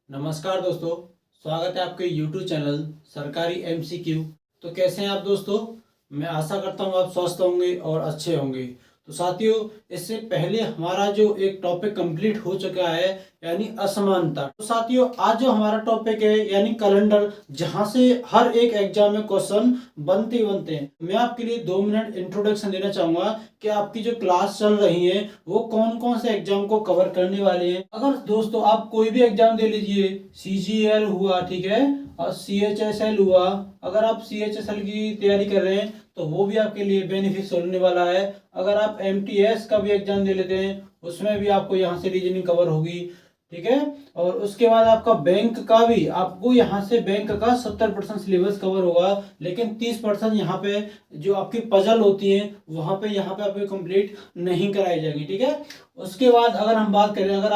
नमस्कार दोस्तों, स्वागत है आपके YouTube चैनल सरकारी MCQ। तो कैसे हैं आप दोस्तों? मैं आशा करता हूँ आप स्वस्थ होंगे और अच्छे होंगे। तो साथियों, इससे पहले हमारा जो एक टॉपिक कंप्लीट हो चुका है यानी असमानता। तो साथियों, आज जो हमारा टॉपिक है यानी कैलेंडर, जहां से हर एक एग्जाम में क्वेश्चन बनते ही बनते हैं। मैं आपके लिए 2 मिनट इंट्रोडक्शन देना चाहूंगा कि आपकी जो क्लास चल रही है वो कौन कौन से एग्जाम को कवर करने वाले हैं। अगर दोस्तों आप कोई भी एग्जाम दे लीजिए, CGL हुआ, ठीक है, और CHSL हुआ, अगर आप CHSL की तैयारी कर रहे हैं तो वो भी आपके लिए बेनिफिशियल होने वाला है। अगर आप MTS का भी एग्जाम दे लेते हैं उसमें भी आपको यहाँ से रीजनिंग कवर होगी, ठीक है। और उसके बाद आपका बैंक का भी, आपको यहाँ से बैंक का 70% सिलेबस कवर होगा, लेकिन 30% यहाँ पे जो आपकी पजल होती है वहां पे यहाँ पे आपको कंप्लीट नहीं कराई जाएगी, ठीक है। उसके बाद अगर हम बात करें, अगर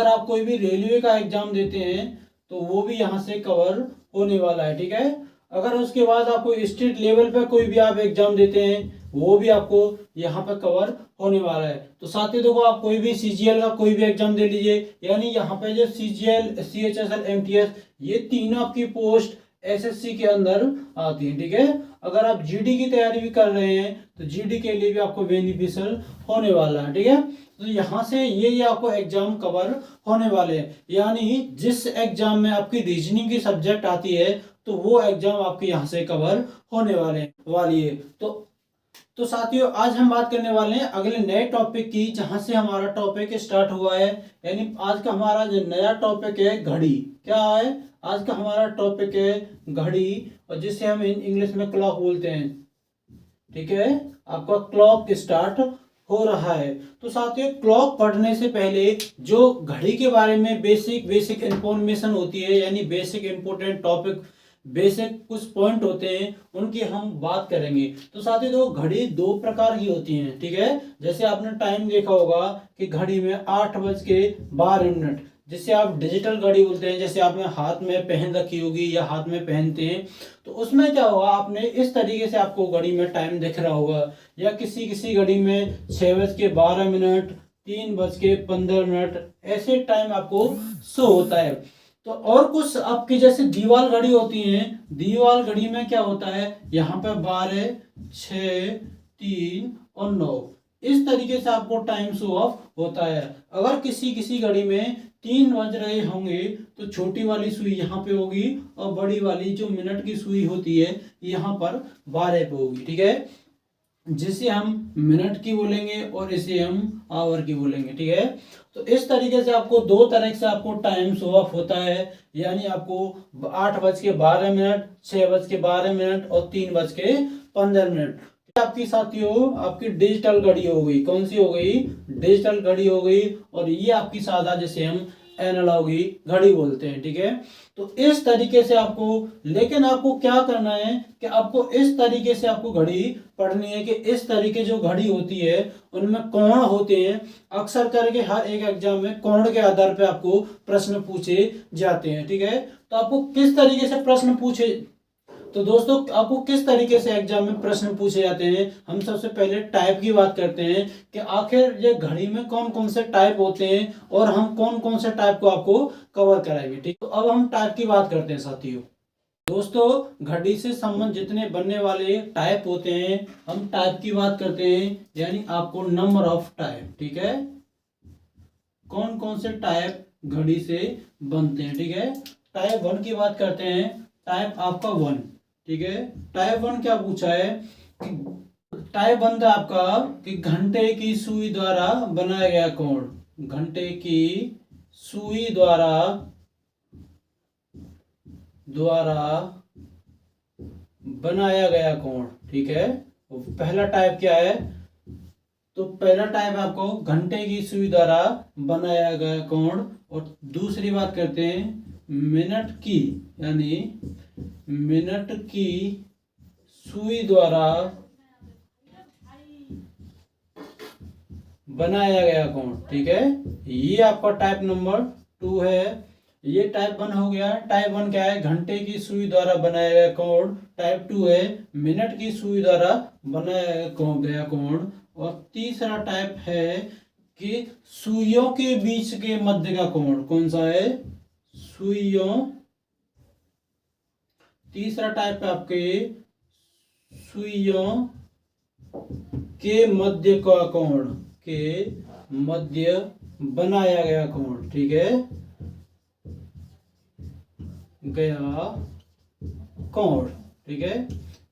आप कोई भी रेलवे का एग्जाम देते हैं तो वो भी यहाँ से कवर होने वाला है, ठीक है। अगर उसके बाद आपको स्टेट लेवल पे कोई भी आप एग्जाम देते हैं वो भी आपको यहाँ पे कवर होने वाला है। तो साथियों देखो, आप कोई भी CGL का कोई भी एग्जाम दे लीजिए, यानी यहाँ पे जो CGL, CHSL, MTS, ये तीनों आपकी पोस्ट SSC के अंदर आती है, ठीक है। अगर आप GD की तैयारी भी कर रहे हैं तो GD के लिए भी आपको बेनिफिशियल होने वाला है, ठीक है। तो यहाँ से ये आपको एग्जाम कवर होने वाले हैं, यानी जिस एग्जाम में आपकी रीजनिंग की सब्जेक्ट आती है तो वो एग्जाम आपके यहाँ से कवर होने वाली है। तो साथियों, आज हम बात करने वाले हैं अगले नए टॉपिक की, जहां से हमारा टॉपिक स्टार्ट हुआ है। यानी आज का हमारा जो नया टॉपिक है घड़ी। क्या है आज का हमारा टॉपिक? है घड़ी, और जिसे हम इंग्लिश में क्लॉक बोलते हैं, ठीक है। आपका क्लॉक स्टार्ट हो रहा है। तो साथियों, क्लॉक पढ़ने से पहले जो घड़ी के बारे में बेसिक इंफॉर्मेशन होती है, यानी बेसिक इंपोर्टेंट टॉपिक, बेसिक कुछ पॉइंट होते हैं, उनकी हम बात करेंगे। तो साथियों, दो घड़ी दो प्रकार की होती हैं, ठीक है। जैसे आपने टाइम देखा होगा कि घड़ी में 8:12, जिसे आप डिजिटल घड़ी बोलते हैं, जैसे आपने हाथ में पहन रखी होगी या हाथ में पहनते हैं, तो उसमें क्या होगा, आपने इस तरीके से आपको घड़ी में टाइम दिख रहा होगा, या किसी किसी घड़ी में 6:12, 3:15, ऐसे टाइम आपको शो होता है। तो और कुछ आपकी जैसे दीवार घड़ी होती है, दीवार घड़ी में क्या होता है, यहाँ पे 12, 6, 3 और 9, इस तरीके से आपको टाइम शो ऑफ होता है। अगर किसी किसी घड़ी में 3 बज रहे होंगे तो छोटी वाली सुई यहाँ पे होगी, और बड़ी वाली जो मिनट की सुई होती है यहाँ पर 12 पे होगी, ठीक है। जिसे हम मिनट की बोलेंगे और इसे हम आवर की बोलेंगे, ठीक है। तो इस तरीके से आपको दो तरह से आपको टाइम शो ऑफ होता है, यानी आपको 8:12, 6:12 और 3:15। आपकी साथियों, आपकी डिजिटल घड़ी हो गई। कौन सी हो गई? डिजिटल घड़ी हो गई। और ये आपकी सादा, जैसे हम एनालॉगी घड़ी बोलते हैं, ठीक है। तो इस तरीके से आपको, लेकिन आपको क्या करना है कि आपको इस तरीके से आपको घड़ी पढ़नी है कि इस तरीके जो घड़ी होती है उनमें कोण होते हैं। अक्सर करके हर एक एग्जाम में कोण के आधार पे आपको प्रश्न पूछे जाते हैं, ठीक है। तो आपको किस तरीके से प्रश्न पूछे, तो दोस्तों आपको किस तरीके से एग्जाम में प्रश्न पूछे जाते हैं, हम सबसे पहले टाइप की बात करते हैं कि आखिर ये घड़ी में कौन कौन से टाइप होते हैं और हम कौन कौन से टाइप को आपको कवर कराएंगे, ठीक। तो अब हम टाइप की बात करते हैं साथियों। दोस्तों, घड़ी से संबंध जितने बनने वाले टाइप होते हैं, हम टाइप की बात करते हैं, यानी आपको नंबर ऑफ टाइप, ठीक है। कौन कौन से टाइप घड़ी से बनते हैं, ठीक है। टाइप 1 की बात करते हैं, टाइप आपका 1, ठीक है। टाइप 1 क्या पूछा है कि टाइप 1 था आपका कि घंटे की सुई द्वारा बनाया गया कोण, घंटे की सुई द्वारा बनाया गया कोण, ठीक है। पहला टाइप क्या है? तो पहला टाइप आपको घंटे की सुई द्वारा बनाया गया कोण। और दूसरी बात करते हैं मिनट की, यानी मिनट की सुई द्वारा बनाया गया कोण, ठीक है। ये आपका टाइप नंबर 2 है। ये टाइप 1 हो गया। टाइप 1 क्या है? घंटे की सुई द्वारा बनाया गया कोण। टाइप 2 है मिनट की सुई द्वारा बनाया गया कोण। और तीसरा टाइप है कि सुइयों के बीच के मध्य का कोण कौन सा है, सुइयों। तीसरा टाइप है आपके सुइयों के मध्य का कोण, के मध्य बनाया गया कोण, ठीक है, गया कोण, ठीक है।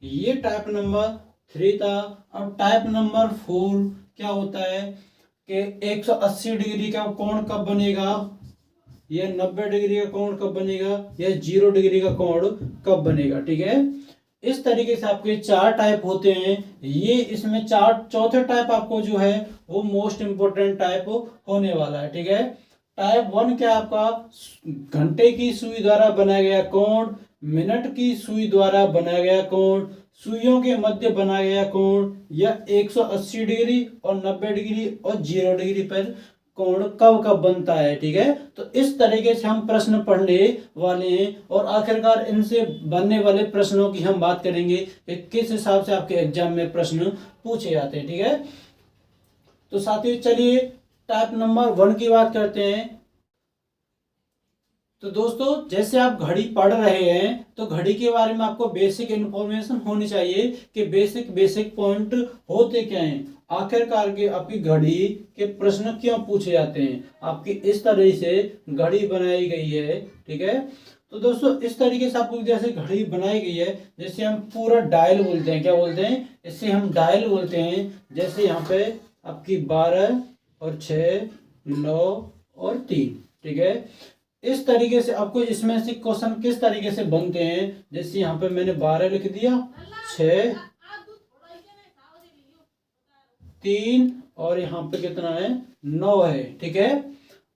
ये टाइप नंबर 3 था। अब टाइप नंबर 4 क्या होता है कि 180 डिग्री का कोण कब बनेगा, या 90 डिग्री का कोण कब बनेगा, या 0 डिग्री का कोण कब बनेगा, ठीक है। इस तरीके से आपके 4 टाइप होते हैं। ये इसमें चौथे टाइप आपको जो है वो मोस्ट इंपोर्टेंट टाइप होने वाला है, ठीक है। टाइप 1 क्या आपका, घंटे की सुई द्वारा बनाया गया कोण, मिनट की सुई द्वारा बनाया गया कोण, सुइयों के मध्य बनाया गया कोण, या 180 डिग्री और 90 डिग्री और 0 डिग्री पर कोण कब कब बनता है, ठीक है। तो इस तरीके से हम प्रश्न पढ़ने वाले हैं और आखिरकार इनसे बनने वाले प्रश्नों की हम बात करेंगे कि किस हिसाब से आपके एग्जाम में प्रश्न पूछे जाते हैं, ठीक है। तो साथियों चलिए टाइप नंबर 1 की बात करते हैं। तो दोस्तों जैसे आप घड़ी पढ़ रहे हैं तो घड़ी के बारे में आपको बेसिक इन्फॉर्मेशन होनी चाहिए कि बेसिक पॉइंट होते क्या हैं, आखिरकार के आपकी घड़ी के प्रश्न क्यों पूछे जाते हैं। आपकी इस तरह से घड़ी बनाई गई है, ठीक है। तो दोस्तों इस तरीके से आपको जैसे घड़ी बनाई गई है, जैसे हम पूरा डायल बोलते हैं, क्या बोलते हैं, इससे हम डायल बोलते हैं। जैसे यहाँ पे आपकी 12 और 6, 9 और 3, ठीक है। इस तरीके से आपको इसमें से क्वेश्चन किस तरीके से बनते हैं, जैसे यहाँ पे मैंने 12 लिख दिया, 6, 3 और यहाँ पे कितना है, 9 है, ठीक है।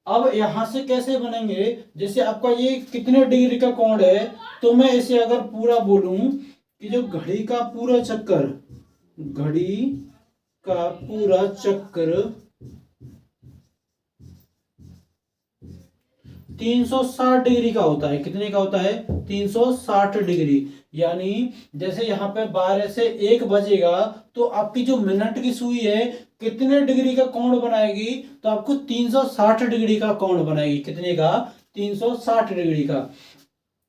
अब यहाँ से कैसे बनेंगे, जैसे आपका ये कितने डिग्री का कोण है, तो मैं इसे अगर पूरा बोलूं कि जो घड़ी का पूरा चक्कर, घड़ी का पूरा चक्कर 360 डिग्री का होता है। कितने का होता है, 360 डिग्री। यानी जैसे यहाँ पे 12 से 1 बजेगा तो आपकी जो मिनट की सुई है कितने डिग्री का कोण बनाएगी, तो आपको 360 डिग्री का कोण बनाएगी। कितने का, 360 डिग्री का।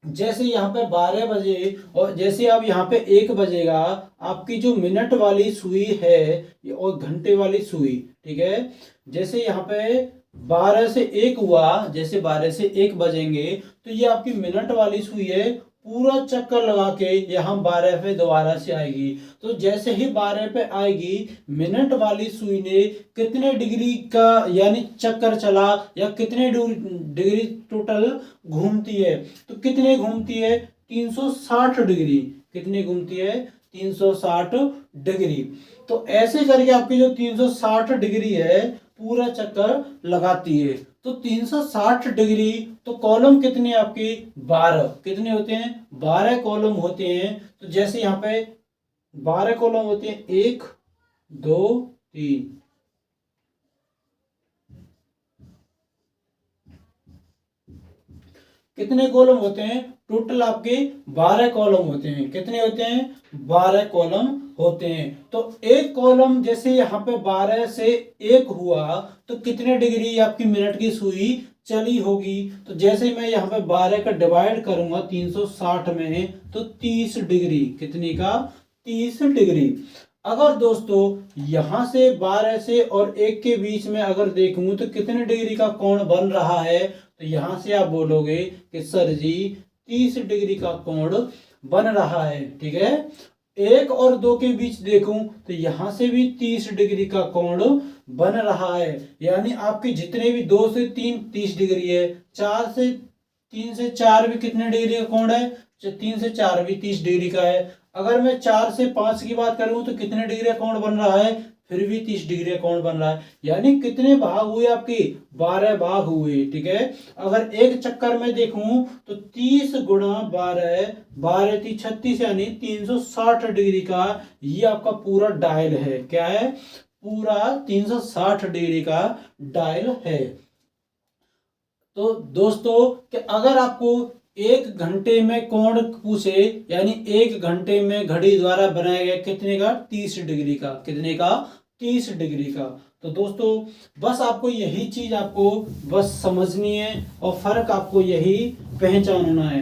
जैसे यहाँ पे 12 बजे और जैसे अब यहाँ पे 1 बजेगा, आपकी जो मिनट वाली सुई है और घंटे वाली सुई, ठीक है। जैसे यहाँ पे 12 से 1 हुआ, जैसे 12 से 1 बजेंगे तो ये आपकी मिनट वाली सुई है, पूरा चक्कर लगा के यहाँ 12 पे दोबारा से आएगी। तो जैसे ही 12 पे आएगी, मिनट वाली सुई ने कितने डिग्री का यानी चक्कर चला या कितने डिग्री टोटल घूमती है, तो कितने घूमती है, 360 डिग्री। कितने घूमती है, 360 डिग्री। तो ऐसे करके आपकी जो 360 डिग्री है पूरा चक्कर लगाती है। तो 360 डिग्री, तो कॉलम कितने आपके, 12। कितने होते हैं, 12 कॉलम होते हैं। तो जैसे यहाँ पे 12 कॉलम होते हैं, 1 2 3, कितने कॉलम होते हैं, टोटल आपके 12 कॉलम होते हैं। कितने होते हैं, 12 कॉलम होते हैं। तो एक कॉलम जैसे यहाँ पे 12 से 1 हुआ तो कितने डिग्री आपकी मिनट की सुई चली होगी। तो जैसे मैं यहाँ पे 12 का डिवाइड करूंगा 360 में, तो 30 डिग्री। कितने का, 30 डिग्री। अगर दोस्तों यहां से 12 से और 1 के बीच में अगर देखूं तो कितने डिग्री का कोण बन रहा है, तो यहां से आप बोलोगे कि सर जी 30 डिग्री का कोण बन रहा है, ठीक है। 1 और 2 के बीच देखूं तो यहां से भी 30 डिग्री का कोण बन रहा है। यानी आपके जितने भी 2 से 3 30 डिग्री है, 3 से 4 भी कितने डिग्री का कोण है, 3 से 4 भी 30 डिग्री का है। अगर मैं 4 से 5 की बात करूं तो कितने डिग्री का कोण बन रहा है, फिर भी 30 डिग्री का कोण बन रहा है। यानी कितने भाग हुए आपके, 12 भाग हुए, ठीक है। अगर एक चक्कर में देखूं तो 30 गुणा 12, 12 3 36 यानी 360 डिग्री का ये आपका पूरा डायल है। क्या है, पूरा 360 डिग्री का डायल है। तो दोस्तों कि अगर आपको 1 घंटे में कोण पूछे, यानी 1 घंटे में घड़ी द्वारा बनाया गया कितने का, 30 डिग्री का। कितने का, 30 डिग्री का। तो दोस्तों बस आपको यही चीज आपको बस समझनी है और फर्क आपको यही पहचानना है।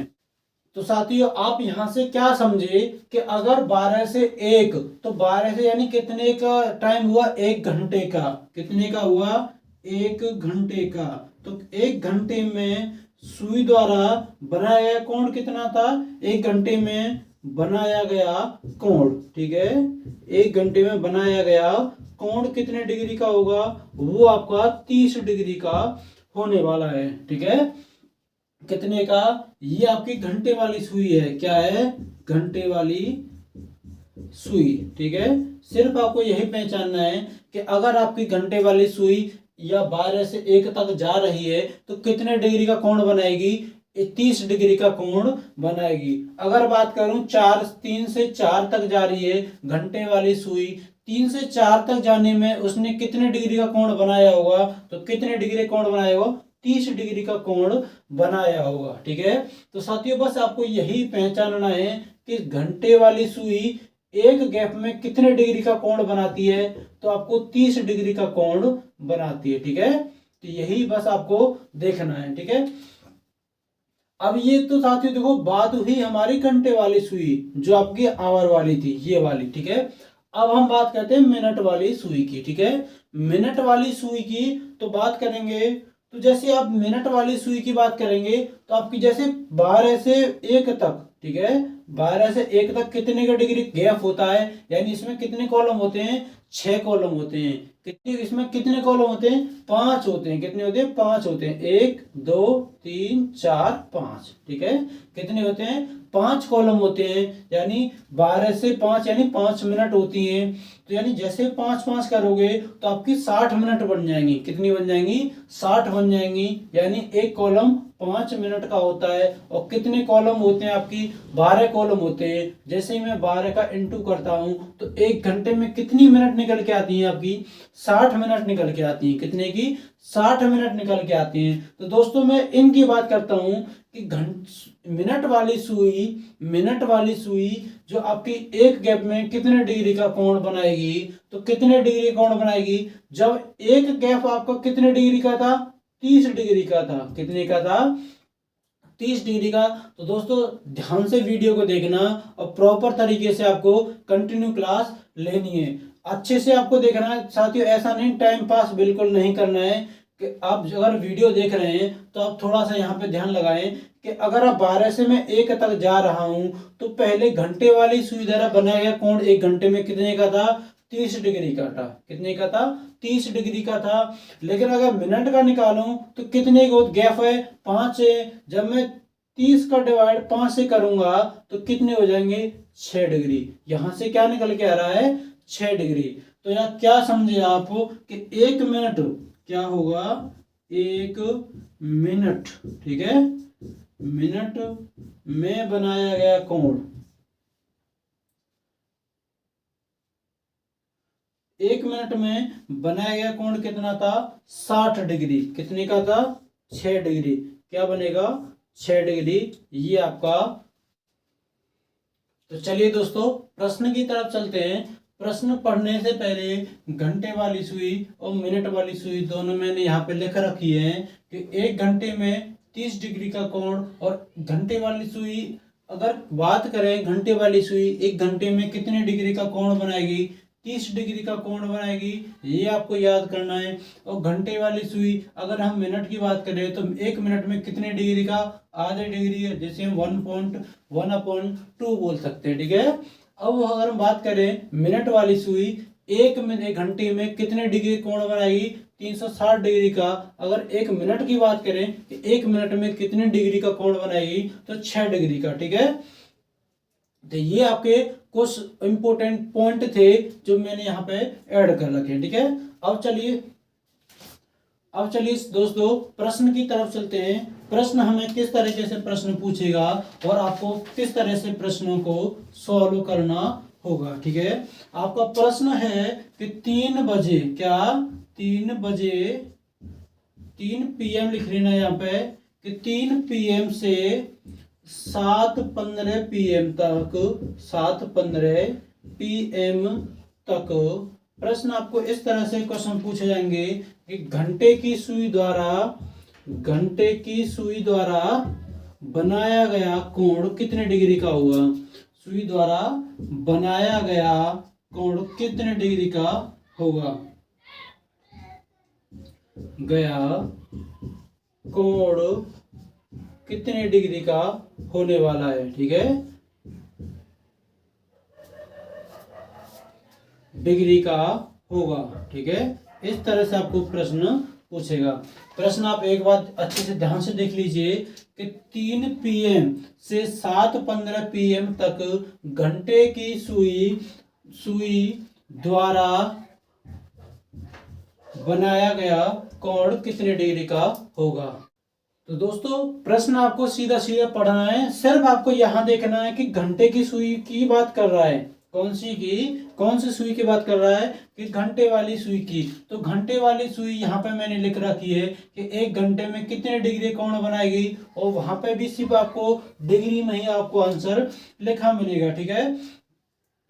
तो साथियों आप यहां से क्या समझे कि अगर 12 से 1, तो 12 से यानी कितने का टाइम हुआ, 1 घंटे का। कितने का हुआ, 1 घंटे का। तो 1 घंटे में सुई द्वारा बनाया गया कोण कितना था, 1 घंटे में बनाया गया कोण, ठीक है, 1 घंटे में बनाया गया कोण कितने डिग्री का होगा, वो आपका 30 डिग्री का होने वाला है, ठीक है। कितने का, ये आपकी घंटे वाली सुई है, क्या है, घंटे वाली सुई, ठीक है। सिर्फ आपको यही पहचानना है कि अगर आपकी घंटे वाली सुई या 12 से 1 तक जा रही है तो कितने डिग्री का कोण बनाएगी, 30 डिग्री का कोण बनाएगी। अगर बात करूं 3 से 4 तक जा रही है घंटे वाली सुई, 3 से 4 तक जाने में उसने कितने डिग्री का कोण बनाया होगा, तो कितने डिग्री कोण बनाया होगा, 30 डिग्री का कोण बनाया होगा, ठीक है। तो साथियों बस आपको यही पहचानना है कि घंटे वाली सुई एक गैप में कितने डिग्री का कोण बनाती है, तो आपको 30 डिग्री का कोण बनाती है, ठीक है। तो यही बस आपको देखना है, ठीक है। अब ये तो साथियों देखो बात हुई हमारी घंटे वाली सुई जो आपकी आवर वाली थी, ये वाली, ठीक है। अब हम बात करते हैं मिनट वाली सुई की, ठीक है। मिनट वाली सुई की तो बात करेंगे, तो जैसे आप मिनट वाली सुई की बात करेंगे तो आपकी जैसे 12 से 1 तक, ठीक है, 12 से 1 तक कितने का डिग्री गैप होता है, यानी इसमें कितने कॉलम होते हैं, 6 कॉलम होते हैं। कितने, इसमें कितने कॉलम होते हैं, 5 होते हैं। कितने होते हैं, 5 होते हैं, 1 2 3 4 5, ठीक है। कितने होते हैं, 5 कॉलम होते हैं, यानी 12 से 5 यानी 5 मिनट होती हैं। तो यानी जैसे 5-5 करोगे तो आपकी 60 मिनट बन जाएंगी। कितनी बन जाएंगी, 60 बन जाएंगी, यानी एक कॉलम 5 मिनट का होता है। और कितने कॉलम होते हैं आपकी, 12 कॉलम होते हैं। जैसे ही मैं 12 का इंटू करता हूं तो 1 घंटे में कितनी मिनट निकल के आती हैं आपकी, 60 मिनट निकल के आती हैं। कितने की, 60 मिनट निकल के आती हैं। तो दोस्तों मैं इनकी बात करता हूं कि मिनट वाली सुई जो आपकी एक गैप में कितने डिग्री का कोण बनाएगी, तो कितने डिग्री कोण बनाएगी, जब एक गैप आपका कितने डिग्री का था, 30 डिग्री का था। कितने का था, 30 डिग्री का। तो दोस्तों ध्यान से वीडियो को देखना और प्रॉपर तरीके से आपको कंटिन्यू क्लास लेनी है, अच्छे से आपको देखना है साथियों। ऐसा नहीं टाइम पास बिल्कुल नहीं करना है कि आप अगर वीडियो देख रहे हैं तो आप थोड़ा सा यहाँ पे ध्यान लगाएं कि अगर आप 12 से मैं 1 तक जा रहा हूं तो पहले घंटे वाली सुई द्वारा बनाया गया कोण 1 घंटे में कितने का था, 30 डिग्री का था। कितने का था, 30 डिग्री का था। लेकिन अगर मिनट का निकालूं तो कितने को गैप है, 5 है। जब मैं 30 का डिवाइड 5 से करूंगा तो कितने हो जाएंगे, 6 डिग्री। यहां से क्या निकल के आ रहा है, 6 डिग्री। तो यहाँ क्या समझे आप कि 1 मिनट क्या होगा, 1 मिनट, ठीक है, मिनट में बनाया गया कोण, 1 मिनट में बनाया गया कोण कितना था, 60 डिग्री। कितने का था, 6 डिग्री। क्या बनेगा, 6 डिग्री, ये आपका। तो चलिए दोस्तों प्रश्न की तरफ चलते हैं। प्रश्न पढ़ने से पहले घंटे वाली सुई और मिनट वाली सुई दोनों मैंने यहाँ पे लिख रखी है कि 1 घंटे में 30 डिग्री का कोण, और घंटे वाली सुई अगर बात करें, घंटे वाली सुई 1 घंटे में कितने डिग्री का कोण बनाएगी, 30 डिग्री का कोण बनाएगी, ये आपको याद करना है। और घंटे वाली सुई अगर हम मिनट की बात करें तो 1 मिनट में कितने डिग्री का, आधे डिग्री है, जैसे हम 1.1/2 बोल सकते हैं, ठीक है। अब अगर हम बात करें मिनट वाली सुई, 1 घंटे में कितने डिग्री कोण बनाएगी, 360 डिग्री का। अगर 1 मिनट की बात करें कि 1 मिनट में कितने डिग्री का कोण बनाएगी, तो 6 डिग्री का, ठीक है। तो ये आपके कुछ इंपोर्टेंट पॉइंट थे जो मैंने यहाँ पे ऐड कर रखे, ठीक है। अब चलिए दोस्तों प्रश्न की तरफ चलते हैं। प्रश्न हमें किस तरीके से प्रश्न पूछेगा और आपको किस तरह से प्रश्नों को सॉल्व करना होगा, ठीक है। आपका प्रश्न है कि 3 बजे, क्या 3 बजे, 3 PM लिख लेना यहाँ पे कि 3 PM से 7:15 PM तक, 7:15 PM तक प्रश्न आपको इस तरह से क्वेश्चन पूछे जाएंगे कि घंटे की सुई द्वारा बनाया गया कोण कितने डिग्री का होगा। सुई द्वारा बनाया गया कोण कितने डिग्री का होगा। गया कोण कितने डिग्री का होने वाला है। ठीक है, डिग्री का होगा। ठीक है, इस तरह से आपको प्रश्न पूछेगा। प्रश्न आप एक बात अच्छे से ध्यान से देख लीजिए कि 3 PM से 7:15 PM तक घंटे की सुई द्वारा बनाया गया कोण कितने डिग्री का होगा। तो दोस्तों प्रश्न आपको सीधा सीधा पढ़ना है, सिर्फ आपको यहां देखना है कि घंटे की सुई की बात कर रहा है। कौन सी सुई की बात कर रहा है कि घंटे वाली सुई की। तो घंटे वाली सुई यहाँ पे मैंने लिख रखी है कि 1 घंटे में कितने डिग्री कोण बनाएगी, और वहां पे भी सिर्फ आपको डिग्री में ही आपको आंसर लिखा मिलेगा। ठीक है,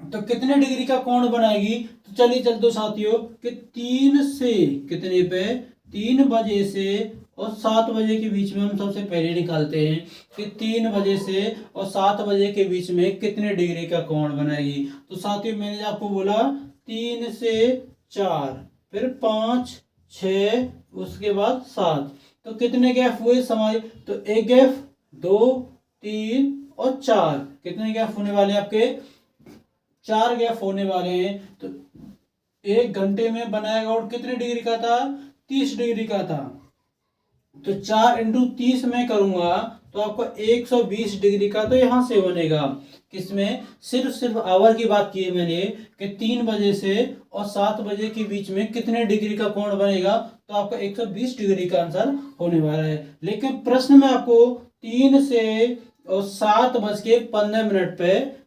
तो कितने डिग्री का कोण बनाएगी। तो चलिए चल दो साथियों कि 3 से कितने पे 3 बजे से और 7 बजे के बीच में हम सबसे पहले निकालते हैं कि 3 बजे से और 7 बजे के बीच में कितने डिग्री का कोण बनाएगी। तो साथियों मैंने आपको बोला 3 से 4, फिर 5, 6, उसके बाद 7, तो कितने गैप हुए समाज। तो 1 गैप, 2, 3 और 4, कितने गैप होने वाले आपके 4 गैप होने वाले हैं। तो 1 घंटे में बनाया कोण कितने डिग्री का था, 30 डिग्री का था। तो 4 × 30 में करूंगा तो आपको 120 डिग्री का तो यहां से बनेगा। किसमें, सिर्फ आवर की बात की है मैंने कि 3 बजे से और 7 बजे के बीच में कितने डिग्री का कोण बनेगा, तो आपका 120 डिग्री का आंसर होने वाला है। लेकिन प्रश्न में आपको 3 से और 7:15 पे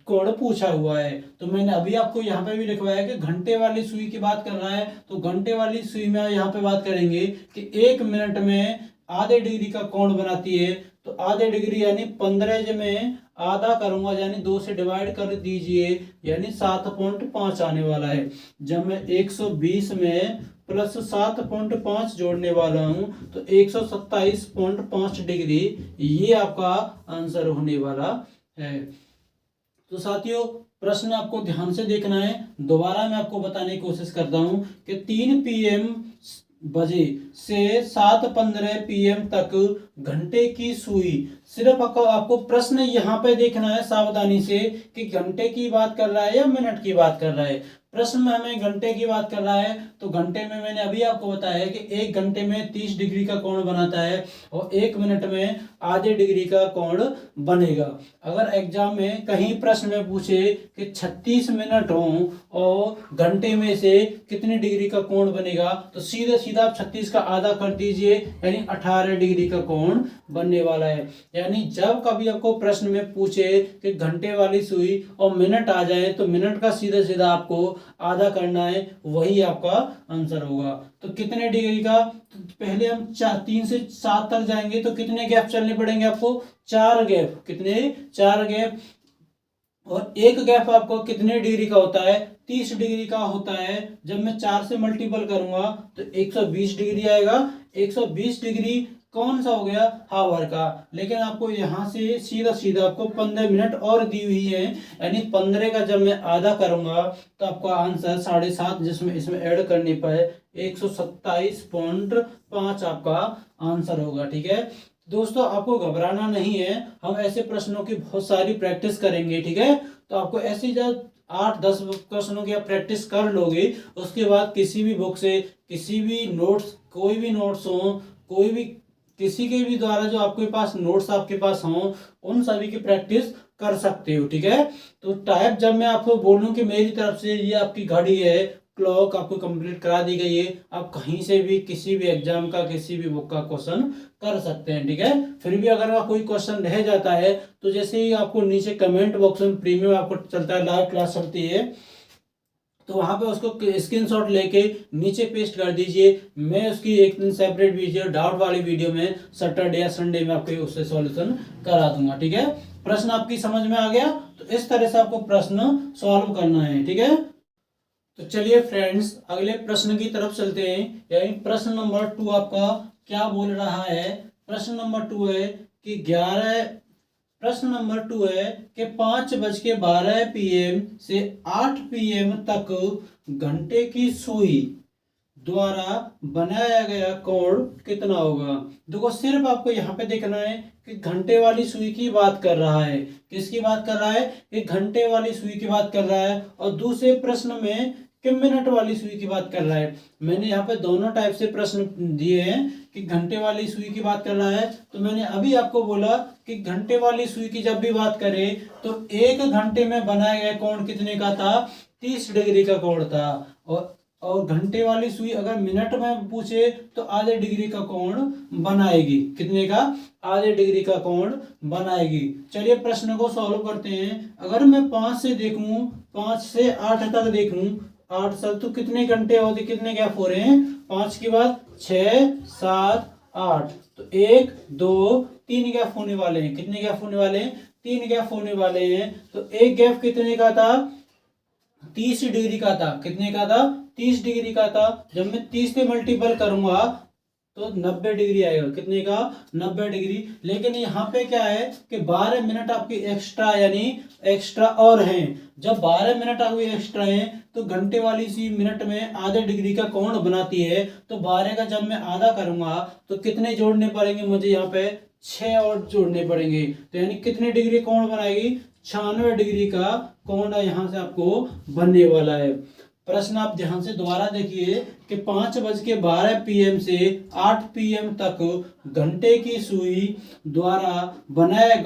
कोण पूछा हुआ है। तो मैंने अभी आपको यहाँ पे भी लिखवाया कि घंटे वाली सुई की बात कर रहा है। तो घंटे वाली सुई में यहाँ पे बात करेंगे कि 1 मिनट में आधे डिग्री का कोण बनाती है। तो आधे डिग्री यानी 15 में आधा करूंगा यानी 2 से डिवाइड कर दीजिए, यानी 7.5 आने वाला है। जब मैं 120 में प्लस 7.5 जोड़ने वाला हूं तो 127.5 डिग्री ये आपका आंसर होने वाला है। तो साथियों प्रश्न आपको ध्यान से देखना है। दोबारा मैं आपको बताने की कोशिश करता हूं कि 3 PM बजे से 7:15 PM तक घंटे की सुई, सिर्फ आपको प्रश्न यहाँ पे देखना है सावधानी से कि घंटे की बात कर रहा है या मिनट की बात कर रहा है। प्रश्न में हमें घंटे की बात कर रहा है, तो घंटे में मैंने अभी आपको बताया कि 1 घंटे में 30 डिग्री का कोण बनाता है और 1 मिनट में आधे डिग्री का कोण बनेगा। अगर एग्जाम में कहीं प्रश्न में पूछे कि 36 मिनट हो और घंटे में से कितने डिग्री का कोण बनेगा, तो सीधा आप 36 का आधा कर दीजिए, यानी 18 डिग्री का कोण बनने वाला है। यानी जब कभी आपको प्रश्न में पूछे कि घंटे वाली सुई और मिनट आ जाए तो मिनट का सीधा आपको आधा करना है, वही आपका आंसर होगा। तो कितने डिग्री का, तो पहले हम 3 से 7 तक जाएंगे तो कितने गैप चलने पड़ेंगे आपको, 4 गैप। कितने, 4 गैप। और एक गैप आपको कितने डिग्री का होता है, 30 डिग्री का होता है। जब मैं 4 से मल्टीपल करूंगा तो 120 डिग्री आएगा। 120 डिग्री कौन सा हो गया, हावर का। लेकिन आपको यहां से सीधा आपको 15 मिनट और दी हुई है, यानी 15 का जब मैं आधा करूंगा तो आपका आंसर 7.5 जिसमें इसमें ऐड करने पर 127.5 आपका आंसर होगा। ठीक है दोस्तों, आपको घबराना नहीं है, हम ऐसे प्रश्नों की बहुत सारी प्रैक्टिस करेंगे। ठीक है, तो आपको ऐसी जब 8-10 क्वेश्चनों की आप प्रैक्टिस कर लोगे, उसके बाद किसी भी बुक से किसी भी नोट्स, कोई भी नोट्स हो, कोई भी किसी के भी द्वारा जो आपके पास नोट्स आपके पास हों, उन सभी की प्रैक्टिस कर सकते हो। ठीक है, तो टाइप जब मैं आपको बोलूं कि मेरी तरफ से ये आपकी घड़ी है, क्लॉक आपको कंप्लीट करा दी गई है, आप कहीं से भी किसी भी एग्जाम का किसी भी बुक का क्वेश्चन कर सकते हैं। ठीक है, फिर भी अगर कोई क्वेश्चन रह जाता है तो जैसे ही आपको नीचे कमेंट बॉक्स में प्रीमियम आपको चलता है, लाइव क्लास चलती है, तो वहां पे उसको स्क्रीनशॉट लेके नीचे पेस्ट कर दीजिए। मैं उसकी एक दिन सेपरेट वीडियो, डाउट वाली वीडियो में सैटरडे या संडे में आपको उससे सॉल्यूशन करा दूंगा। ठीक है, प्रश्न आपकी समझ में आ गया, तो इस तरह से आपको प्रश्न सॉल्व करना है। ठीक है, तो चलिए फ्रेंड्स अगले प्रश्न की तरफ चलते हैं। यानी प्रश्न नंबर 2 आपका क्या बोल रहा है। प्रश्न नंबर 2 है कि 5:12 PM से 8 PM तक घंटे की सुई द्वारा बनाया गया कोण कितना होगा। देखो सिर्फ आपको यहाँ पे देखना है कि घंटे वाली सुई की बात कर रहा है। किसकी बात कर रहा है? कि घंटे वाली सुई की बात कर रहा है। और दूसरे प्रश्न में कि मिनट वाली सुई की बात कर रहा है। मैंने यहाँ पे दोनों टाइप से प्रश्न दिए हैं कि घंटे वाली सुई की बात कर रहा है। तो मैंने अभी आपको बोला कि घंटे वाली सुई की जब भी बात करें तो 1 घंटे में बनाया गया कोण कितने का था? 30 डिग्री का कोण था। और घंटे वाली सुई अगर मिनट में पूछे तो आधे डिग्री का कोण बनाएगी। कितने का? आधे डिग्री का कोण बनाएगी। चलिए प्रश्न को सॉल्व करते हैं। अगर मैं 5 से देखूं, 5 से 8 तक देखूं, 8 तक तो कितने घंटे होते, कितने गैप हो रहे हैं? 5 के बाद 6, 7, 8 तो 1, 2, 3 गैप होने वाले हैं। कितने गैप होने वाले हैं? 3 गैप होने वाले हैं। तो एक गैप कितने का था? 30 डिग्री का था। कितने का था? 30 डिग्री का था। जब मैं 30 से मल्टीपल करूंगा तो 90 डिग्री आएगा। कितने का? 90 डिग्री। लेकिन यहाँ पे क्या है कि 12 मिनट आपकी एक्स्ट्रा यानी एक्स्ट्रा और हैं। जब 12 मिनट आपकी एक्स्ट्रा हैं तो घंटे वाली सी मिनट में आधे डिग्री का कोण बनाती है। तो 12 का जब मैं आधा करूंगा तो कितने जोड़ने पड़ेंगे मुझे? यहाँ पे 6 और जोड़ने पड़ेंगे। तो यानी कितने डिग्री कोण बनाएगी? 96 डिग्री का कोण यहाँ से आपको बनने वाला है। प्रश्न आप ध्यान से दोबारा देखिए कि 5:12 PM से 8 PM तक घंटे की सुई द्वारा बनाया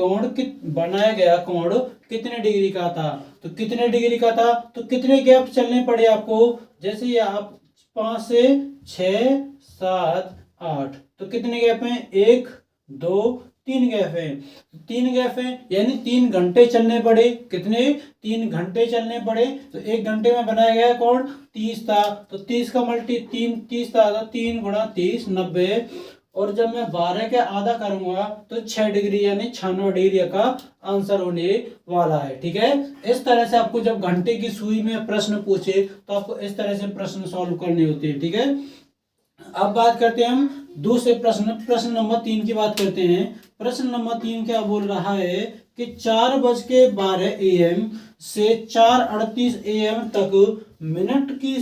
गया कोण कितने डिग्री का था। तो कितने डिग्री का था? तो कितने गैप चलने पड़े आपको? जैसे ये आप 5 से 6, 7, 8 तो कितने गैप हैं? 1, 2, 3 गैप है। 3 गैप है यानी 3 घंटे चलने पड़े। कितने? 3 घंटे चलने पड़े। तो 1 घंटे में बनाया गया कौन? 30 था। तो 30 का मल्टी 30 था, 3 गुणा 30 90। और जब मैं 12 के आधा करूंगा तो 6 डिग्री यानी 96 डिग्री का आंसर होने वाला है। ठीक है, इस तरह से आपको जब घंटे की सुई में प्रश्न पूछे तो आपको इस तरह से प्रश्न सॉल्व करने होते हैं। ठीक है, अब बात करते हैं हम दूसरे प्रश्न नंबर 3 की बात करते हैं। प्रश्न नंबर 3 क्या बोल रहा है कि 4:12 AM से 4:38 AM तक मिनट की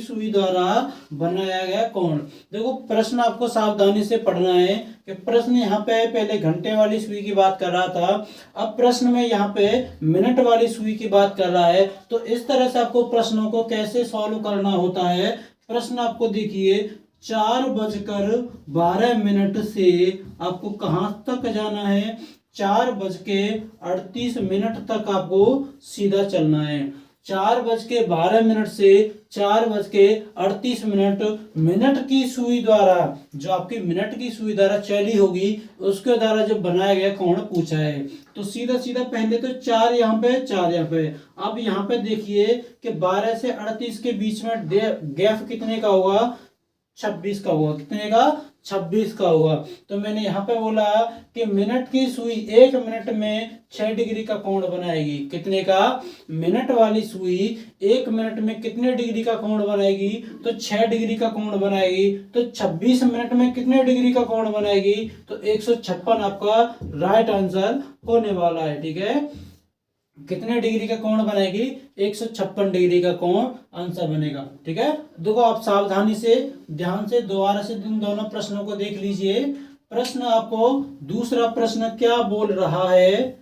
सुई द्वारा बनाया गया कोण। देखो प्रश्न आपको सावधानी से पढ़ना है कि प्रश्न यहाँ पे पहले घंटे वाली सुई की बात कर रहा था, अब प्रश्न में यहाँ पे मिनट वाली सुई की बात कर रहा है। तो इस तरह से आपको प्रश्नों को कैसे सॉल्व करना होता है। प्रश्न आपको देखिए 4:12 से आपको कहां तक जाना है? 4:38 तक आपको सीधा चलना है। 4:12 से 4:38 मिनट की सुई द्वारा, जो आपकी मिनट की सुई द्वारा चली होगी उसके द्वारा जो बनाया गया कोण पूछा है। तो सीधा सीधा पहले तो 4 यहाँ पे 4 यहाँ पे। अब यहाँ पे देखिए कि 12 से 38 के बीच में गैप कितने का होगा? 26 का होगा। कितने का? 26 का होगा। तो मैंने यहाँ पे बोला कि मिनट की सुई 1 मिनट में 6 डिग्री का कोण बनाएगी। कितने का? मिनट वाली सुई 1 मिनट में कितने डिग्री का कोण बनाएगी? तो 6 डिग्री का कोण बनाएगी। तो 26 मिनट में कितने डिग्री का कोण बनाएगी? तो 156 आपका राइट आंसर होने वाला है। ठीक है, कितने डिग्री का कोण बनाएगी? 156 डिग्री का कोण आंसर बनेगा। ठीक है, देखो आप सावधानी से ध्यान से दोबारा से इन दोनों प्रश्नों को देख लीजिए। प्रश्न आपको दूसरा प्रश्न क्या बोल रहा है,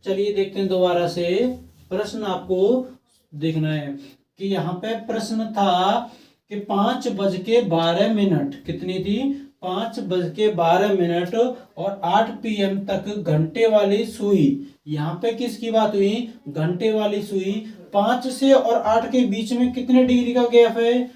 चलिए देखते हैं दोबारा से। प्रश्न आपको देखना है कि यहाँ पे प्रश्न था कि 5:12 कितनी थी? 5:12 और 8 PM तक घंटे वाली सुई। यहाँ पे किसकी बात हुई? घंटे वाली सुई। 5 से और 8 के बीच में कितने डिग्री का गैप है?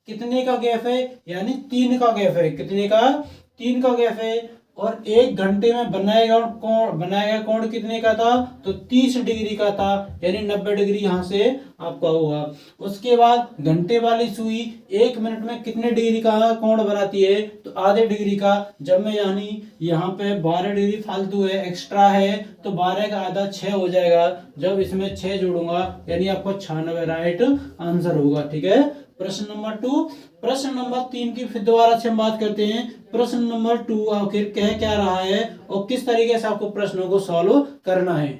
कितने का गैप है? यानी 3 का गैप है। कितने का? 3 का गैप है। और 1 घंटे में बनाया गया कोण कितने का था, तो 30 डिग्री का था, यानी 90 डिग्री यहाँ से आपका हुआ। उसके बाद घंटे वाली सुई 1 मिनट में कितने डिग्री का कोण बनाती है, तो आधे डिग्री का। जब मैं यानी यहाँ पे 12 डिग्री फालतू है, एक्स्ट्रा है, तो 12 का आधा 6 हो जाएगा। जब इसमें 6 जोड़ूंगा यानी आपको 96 राइट आंसर होगा। ठीक है, प्रश्न नंबर 2। प्रश्न नंबर 3 की फिर दोबारा से हम बात करते हैं। प्रश्न नंबर 2 आखिर कह क्या रहा है और किस तरीके से आपको प्रश्नों को सॉल्व करना है।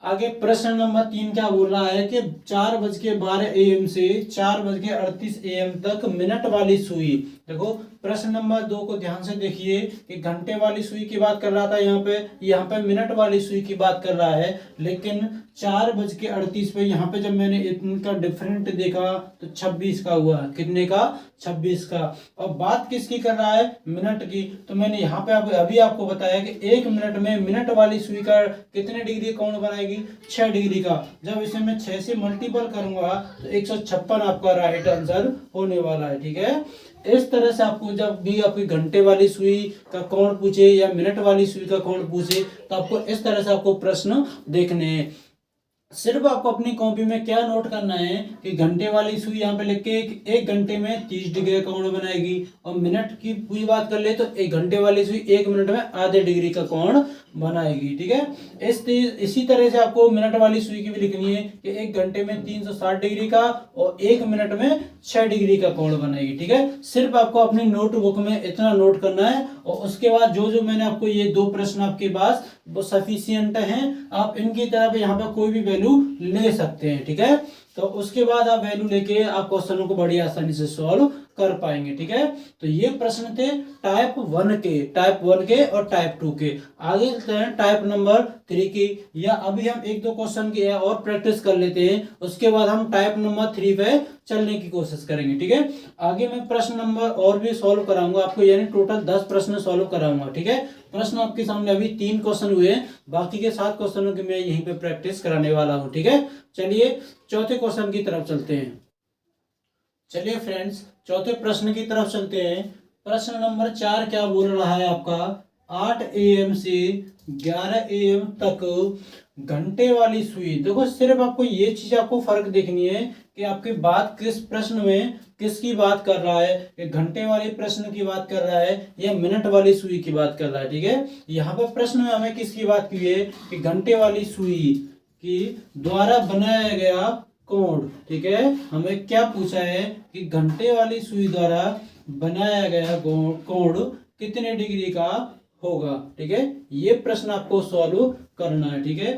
आगे प्रश्न नंबर 3 क्या बोल रहा है कि 4:12 AM से 4:38 AM तक मिनट वाली सुई। देखो प्रश्न नंबर 2 को ध्यान से देखिए कि घंटे वाली सुई की बात कर रहा था, यहाँ पे मिनट वाली सुई की बात कर रहा है। लेकिन 4:38 पे यहाँ पे जब मैंने इनका डिफरेंट देखा तो 26 का हुआ। कितने का, 26 का। और बात किसकी कर रहा है, मिनट की। तो मैंने यहाँ पे अभी आपको बताया कि 1 मिनट में मिनट वाली सुई का कितने डिग्री कोण बनाएगी, 6 डिग्री का। जब इसे मैं 6 से मल्टीपल करूंगा तो 156 आपका राइट आंसर होने वाला है। ठीक है, इस तरह से आपको जब भी आपकी घंटे वाली सुई का कोण पूछे या मिनट वाली सुई का कोण पूछे तो आपको इस तरह से आपको प्रश्न देखने हैं। सिर्फ आपको अपनी कॉपी में क्या नोट करना है कि घंटे वाली सुई यहाँ पे लिख के 1 घंटे में 30 डिग्री का कोण बनाएगी, और मिनट की पूरी बात कर ले तो 1 घंटे वाली सुई 1 मिनट में आधे डिग्री का कोण बनाएगी। ठीक है, इसी तरह से आपको मिनट वाली सुई की भी लिखनी है कि 1 घंटे में 360 डिग्री का और 1 मिनट में 6 डिग्री का कोण बनाएगी। ठीक है, सिर्फ आपको अपनी नोटबुक में इतना नोट करना है, और उसके बाद जो जो मैंने आपको ये 2 प्रश्न आपके पास वो सफिशियंट हैं, आप इनकी तरफ यहाँ पे कोई भी वैल्यू ले सकते हैं। ठीक है, तो उसके बाद आप वैल्यू लेके आप क्वेश्चनों को बड़ी आसानी से सॉल्व कर पाएंगे। ठीक है, तो ये प्रश्न थे टाइप 1 के और टाइप 2 के। आगे चलते हैं टाइप नंबर 3 की, या अभी हम 1-2 क्वेश्चन की और प्रैक्टिस कर लेते हैं, उसके बाद हम टाइप नंबर 3 पे चलने की कोशिश करेंगे। ठीक है, आगे मैं प्रश्न नंबर और भी सॉल्व कराऊंगा आपको, यानी टोटल 10 प्रश्न सॉल्व कराऊंगा। ठीक है, प्रश्न आपके सामने अभी 3 क्वेश्चन हुए हैं, बाकी के 7 क्वेश्चनों की मैं यहीं पे प्रैक्टिस कराने वाला हूँ। ठीक है, चलिए चौथे क्वेश्चन की तरफ चलते हैं। चलिए फ्रेंड्स, चौथे प्रश्न की तरफ चलते हैं। प्रश्न नंबर 4 क्या बोल रहा है आपका, 8 AM से 11 AM तक घंटे वाली सुई। देखो सिर्फ आपको ये चीज आपको फर्क देखनी है कि आपकी बात किस प्रश्न में किसकी बात कर रहा है, कि घंटे वाले प्रश्न की बात कर रहा है या मिनट वाली सुई की बात कर रहा है। ठीक है, यहाँ पर प्रश्न में हमें किसकी बात की है कि घंटे वाली सुई की द्वारा बनाया गया कोण। ठीक है, हमें क्या पूछा है कि घंटे वाली सुई द्वारा बनाया गया कोण कितने डिग्री का होगा। ठीक है, ये प्रश्न आपको सॉल्व करना है। ठीक है,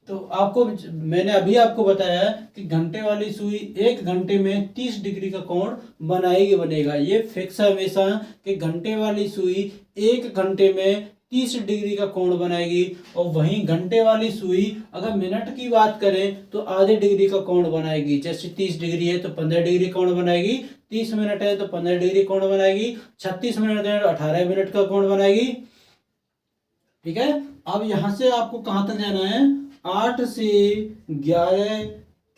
तो आपको मैंने अभी आपको बताया कि घंटे वाली सुई 1 घंटे में 30 डिग्री का कोण बनेगा। ये फिक्स है हमेशा कि घंटे वाली सुई 1 घंटे में 30 डिग्री का कोण बनाएगी, और वहीं घंटे वाली सुई अगर मिनट की बात करें तो आधे डिग्री का कोण बनाएगी। जैसे 30 डिग्री है तो 15 डिग्री कोण बनाएगी, 30 मिनट है तो 15 डिग्री कोण बनाएगी, 36 मिनट है तो 18 मिनट का कोण बनाएगी। ठीक है, अब यहां से आपको कहां तक जाना है, 8 से 11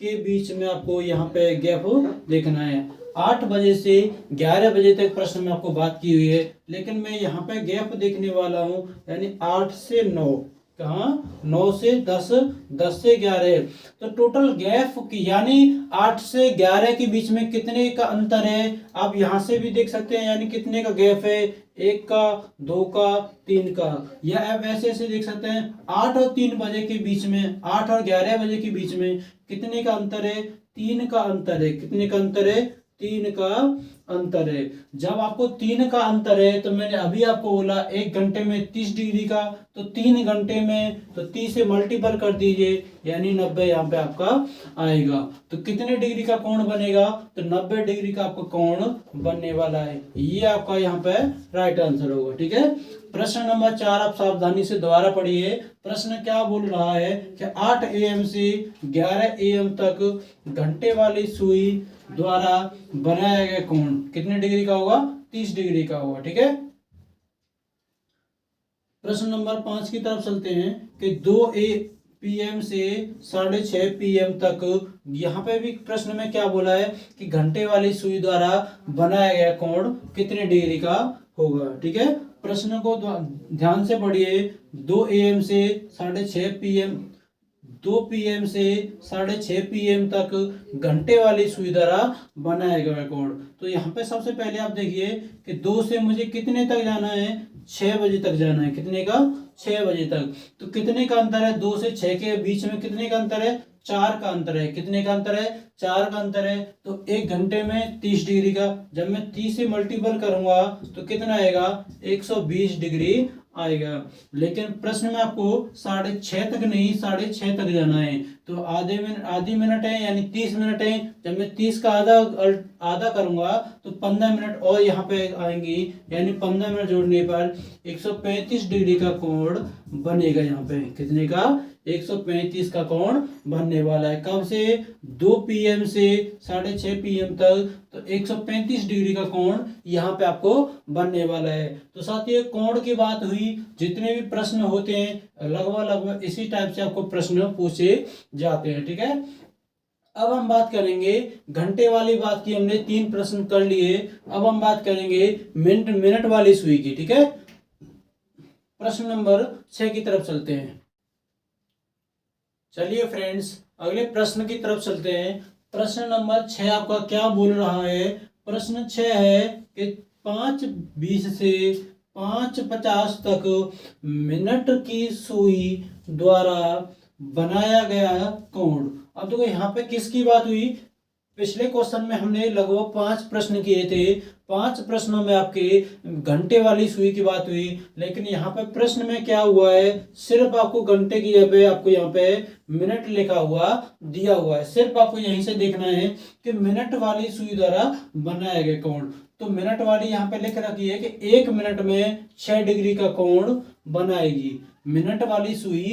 के बीच में आपको यहाँ पे गैप देखना है। 8 बजे से 11 बजे तक प्रश्न में आपको बात की हुई है, लेकिन मैं यहाँ पे गैप देखने वाला हूँ, यानी 8 से 9, कहाँ 9 से 10, 10 से 11, तो टोटल गैप यानी 8 से 11 के बीच में कितने का अंतर है आप यहाँ से भी देख सकते हैं, यानी कितने का गैप है, 1 का, 2 का, 3 का, या आप ऐसे ऐसे देख सकते हैं 8 और 3 बजे के बीच में, 8 और 11 बजे के बीच में कितने का अंतर है, 3 का अंतर है। कितने का अंतर है, 3 का अंतर है। जब आपको 3 का अंतर है तो मैंने अभी आपको बोला 1 घंटे में 30 डिग्री का, तो 3 घंटे में तो 30 से मल्टीपल कर दीजिए, यानी 90 यहाँ पे आपका आएगा। तो कितने डिग्री का कोण बनेगा? तो 90 डिग्री का आपका कोण बनने वाला है। ये आपका यहाँ पे राइट आंसर होगा। ठीक है, प्रश्न नंबर 4 आप सावधानी से दोबारा पढ़िए। प्रश्न क्या बोल रहा है कि 8 AM से 11 AM तक घंटे वाली सुई द्वारा बनाया गया कोण कितने डिग्री का होगा? 30 डिग्री का होगा। ठीक है, प्रश्न नंबर 5 की तरफ चलते हैं कि 2 PM से 6:30 PM तक, यहाँ पे भी प्रश्न में क्या बोला है कि घंटे वाली सुई द्वारा बनाया गया कोण कितने डिग्री का होगा। ठीक है, प्रश्न को ध्यान से पढ़िए। 2 AM से 6:30 PM, 2 PM से 6:30 PM तक घंटे वाली सुई द्वारा बनाया गया कोण। तो यहाँ पे सबसे पहले आप देखिए कि 2 से मुझे कितने तक जाना है? 6 बजे तक जाना है। कितने का? 6 बजे तक। तो कितने का अंतर है? 2 से 6 के बीच में कितने का अंतर है? 4 का अंतर है। कितने का अंतर है? 4 का अंतर है। तो 1 घंटे में 30 डिग्री का, जब मैं 30 से मल्टीपल करूंगा तो कितना आएगा? 120 डिग्री आएगा। लेकिन प्रश्न में आपको 6:30 तक नहीं, 6:30 तक जाना है। तो आधी मिनट है, यानी 30 मिनट है। जब मैं 30 का आधा करूंगा तो 15 मिनट और यहाँ पे आएंगी, यानी 15 मिनट जोड़ने पर 135 डिग्री का कोण बनेगा। यहाँ पे कितने का? 135 का कोण बनने वाला है। कब से? 2 PM से 6:30 PM तक, तो 135 डिग्री का कोण यहाँ पे आपको बनने वाला है। तो साथियों, कोण की बात हुई, जितने भी प्रश्न होते हैं लगभग इसी टाइप से आपको प्रश्न पूछे जाते हैं। ठीक है, अब हम बात करेंगे घंटे वाली बात की, हमने 3 प्रश्न कर लिए। अब हम बात करेंगे मिनट वाली सुई की। ठीक है, प्रश्न नंबर 6 की तरफ चलते हैं। चलिए फ्रेंड्स, अगले प्रश्न की तरफ चलते हैं। प्रश्न नंबर 6 आपका क्या बोल रहा है? प्रश्न 6 है कि 5:20 से 5:50 तक मिनट की सुई द्वारा बनाया गया कोण। अब देखो यहाँ पे किसकी बात हुई? पिछले क्वेश्चन में हमने लगभग 5 प्रश्न किए थे। 5 प्रश्नों में आपके घंटे वाली सुई की बात हुई, लेकिन यहाँ पे प्रश्न में क्या हुआ है? सिर्फ आपको घंटे की जगह पे आपको यहाँ पे मिनट लिखा हुआ दिया हुआ है। सिर्फ आपको यहीं से देखना है कि मिनट वाली सुई द्वारा बनाया गया कोण। तो मिनट वाली यहाँ पे लिख रखी है कि 1 मिनट में 6 डिग्री का कोण बनाएगी। मिनट वाली सुई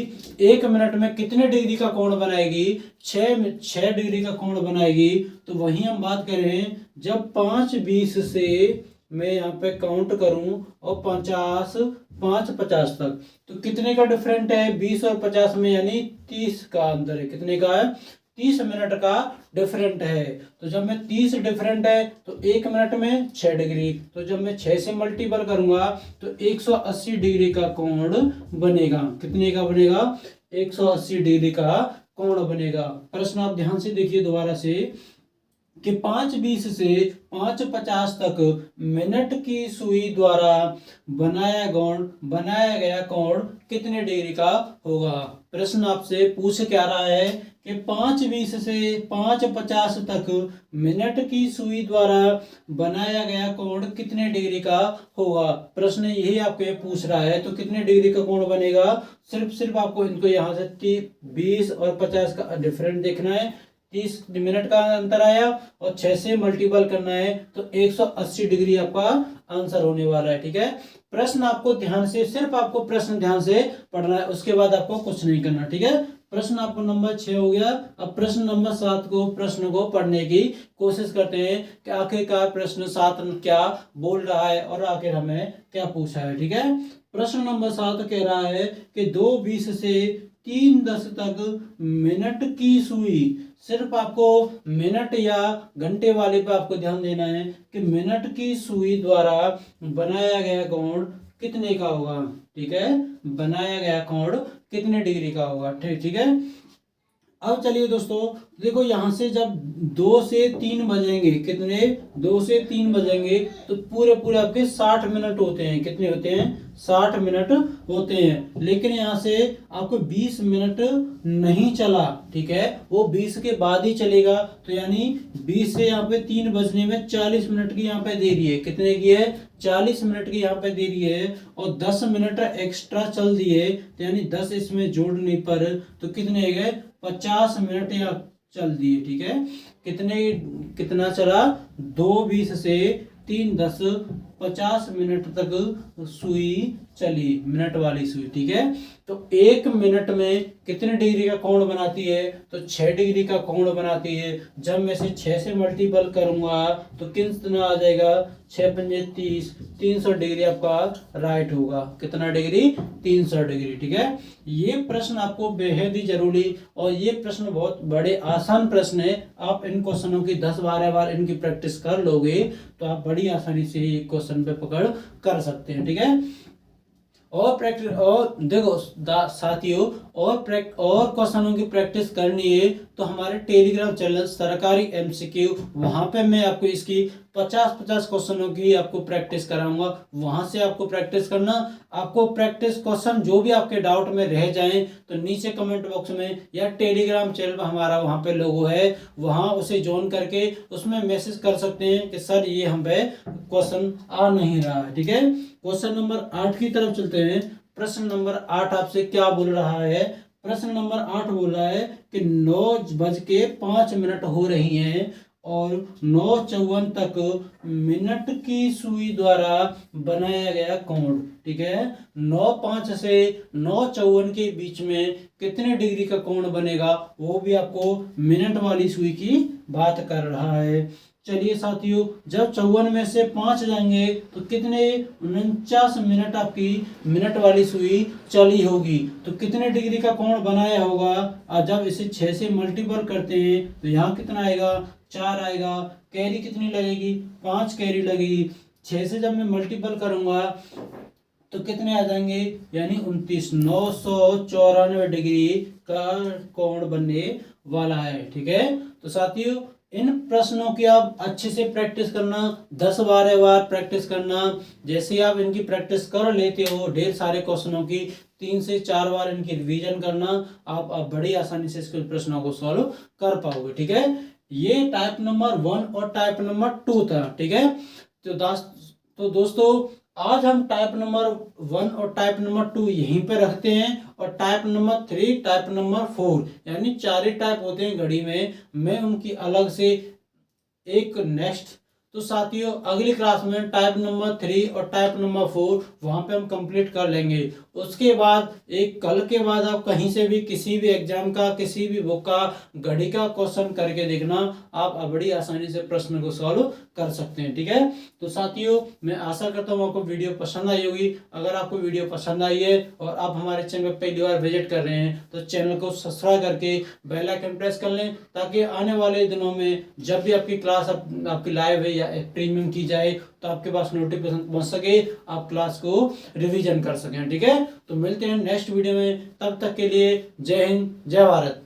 1 मिनट में कितने डिग्री का कोण बनाएगी? 6 डिग्री का कोण बनाएगी। तो वहीं हम बात करें, जब 5:20 से मैं यहाँ पे काउंट करूं और 5:50 तक, तो कितने का डिफरेंट है? 20 और 50 में, यानी 30 का अंतर है। कितने का है? 30 मिनट का डिफरेंट है। तो जब मैं 30 डिफरेंट है तो 1 मिनट में 6 डिग्री, तो जब मैं 6 से मल्टीपल करूंगा तो 180 डिग्री का कोण बनेगा। कितने का बनेगा? 180 डिग्री का कोण बनेगा। प्रश्न आप ध्यान से देखिए दोबारा से कि 5:20 से 5:50 तक मिनट की सुई द्वारा बनाया गया कोण कितने डिग्री का होगा। प्रश्न आपसे पूछ क्या रहा है कि 5:20 से 5:50 तक मिनट की सुई द्वारा बनाया गया कोण कितने डिग्री का होगा। प्रश्न यही आपको पूछ रहा है। तो कितने डिग्री का कोण बनेगा? सिर्फ आपको इनको यहाँ से 20 और 50 का डिफरेंट देखना है। 30 मिनट का अंतर आया और 6 से मल्टीपल करना है, तो 180 डिग्री आपका आंसर होने वाला है। ठीक है, प्रश्न आपको ध्यान से, सिर्फ आपको प्रश्न ध्यान से पढ़ना है, उसके बाद आपको कुछ नहीं करना। ठीक है, प्रश्न आपको नंबर 6 हो गया। अब प्रश्न नंबर 7 को प्रश्न को पढ़ने की कोशिश करते हैं कि आखिरकार प्रश्न 7 क्या बोल रहा है और आखिर हमें क्या पूछा है। ठीक है, प्रश्न नंबर 7 कह रहा है कि 2:20 से 3:10 तक मिनट की सुई, सिर्फ आपको मिनट या घंटे वाले पे आपको ध्यान देना है कि मिनट की सुई द्वारा बनाया गया कोण कितने का होगा। ठीक है, बनाया गया कोण कितने डिग्री का होगा। ठीक है, अब चलिए दोस्तों देखो, यहां से जब 2 से 3 बजेंगे, कितने? 2 से 3 बजेंगे, तो पूरे आपके 60 मिनट होते हैं। कितने होते हैं? 60 मिनट होते हैं। लेकिन यहाँ से आपको 20 मिनट नहीं चला, ठीक है, वो 20 के बाद ही चलेगा। तो यानी 20 से यहाँ पे 3 बजने में 40 मिनट की यहाँ पे देरी है। कितने की है? 40 मिनट की यहाँ पे देरी है। और 10 मिनट एक्स्ट्रा चल दिए, तो यानी 10 इसमें जोड़ने पर तो कितने गए? 50 मिनट या चल दिए, ठीक है। कितना चला? 2:20 से 3:10, 50 मिनट तक सुई चली, मिनट वाली सुई, ठीक है। तो 1 मिनट में कितने डिग्री का कोण बनाती है? तो 6 डिग्री का कोण बनाती है। जब मैं इसे 6 से मल्टीपल करूंगा तो कितना आ जाएगा? 6 पंजे 30, 300 डिग्री आपका राइट होगा। कितना डिग्री? 300 डिग्री, ठीक है। ये प्रश्न आपको बेहद ही जरूरी, और ये प्रश्न बहुत बड़े आसान प्रश्न है। आप इन क्वेश्चनों की 10-12 बार इनकी प्रैक्टिस कर लोगे तो आप बड़ी आसानी से क्वेश्चन पे पकड़ कर सकते हैं, ठीक है। और प्रैक्टिस, और देखो साथियों, और क्वेश्चनों की प्रैक्टिस करनी है तो हमारे टेलीग्राम चैनल सरकारी एमसीक्यू, वहां पे मैं आपको इसकी 50-50 क्वेश्चनों की आपको प्रैक्टिस कराऊंगा। वहां से आपको प्रैक्टिस करना। आपको प्रैक्टिस क्वेश्चन जो भी आपके डाउट में रह जाएं तो नीचे कमेंट बॉक्स में या टेलीग्राम चैनल पर हमारा वहां पे लोगो है, वहां उसे ज्वाइन करके उसमें मैसेज कर सकते हैं कि सर ये हम पे क्वेश्चन आ नहीं रहा है, ठीक है। क्वेश्चन नंबर 8 की तरफ चलते हैं। प्रश्न नंबर 8 आपसे क्या बोल रहा है? प्रश्न नंबर 8 बोल रहा है कि 9:05 हो रही हैं और 9:54 तक मिनट की सुई द्वारा बनाया गया कोण, ठीक है। 9:05 से 9:54 के बीच में कितने डिग्री का कोण बनेगा, वो भी आपको मिनट वाली सुई की बात कर रहा है। चलिए साथियों, जब 54 में से 5 जाएंगे तो कितने? 49 मिनट आपकी मिनट वाली सुई चली होगी। तो कितने डिग्री का कोण बनाया होगा? और जब इसे 6 से मल्टीपल करते हैं तो यहाँ कितना आएगा? 4 आएगा। कैरी कितनी लगेगी? 5 कैरी लगेगी। 6 से जब मैं मल्टीपल करूंगा तो कितने आ जाएंगे? यानी 29, 994 डिग्री का कोण बनने वाला है, ठीक है। तो साथियों, इन प्रश्नों की आप अच्छे से प्रैक्टिस करना, 10-12 बार प्रैक्टिस करना। जैसे आप इनकी प्रैक्टिस कर लेते हो ढेर सारे क्वेश्चनों की, 3 से 4 बार इनकी रिवीजन करना, आप बड़ी आसानी से इसके प्रश्नों को सॉल्व कर पाओगे, ठीक है। ये टाइप नंबर 1 और टाइप नंबर 2 था, ठीक है। तो दोस्तों, आज हम टाइप नंबर 1 और टाइप नंबर 2 यहीं पे रखते हैं, और टाइप नंबर 3, टाइप नंबर 4, यानी 4 ही टाइप होते हैं घड़ी में, मैं उनकी अलग से एक नेक्स्ट। तो साथियों, अगली क्लास में टाइप नंबर 3 और टाइप नंबर 4 वहां पे हम कंप्लीट कर लेंगे। उसके बाद एक कल के बाद आप कहीं से भी किसी भी एग्जाम का, किसी भी बुक का घड़ी का क्वेश्चन करके देखना, आप बड़ी आसानी से प्रश्न को सॉल्व कर सकते हैं, ठीक है। तो साथियों, मैं आशा करता हूँ आपको वीडियो पसंद आई होगी। अगर आपको वीडियो पसंद आई है और आप हमारे चैनल पर पहली बार विजिट कर रहे हैं तो चैनल को सब्सक्राइब करके बेल आइकन प्रेस कर लें, ताकि आने वाले दिनों में जब भी आपकी क्लास आपकी लाइव है या प्रीमियम की जाए तो आपके पास नोटिफिकेशन पहुंच सके, आप क्लास को रिवीजन कर सकें, ठीक है। तो मिलते हैं नेक्स्ट वीडियो में, तब तक के लिए जय हिंद, जय भारत।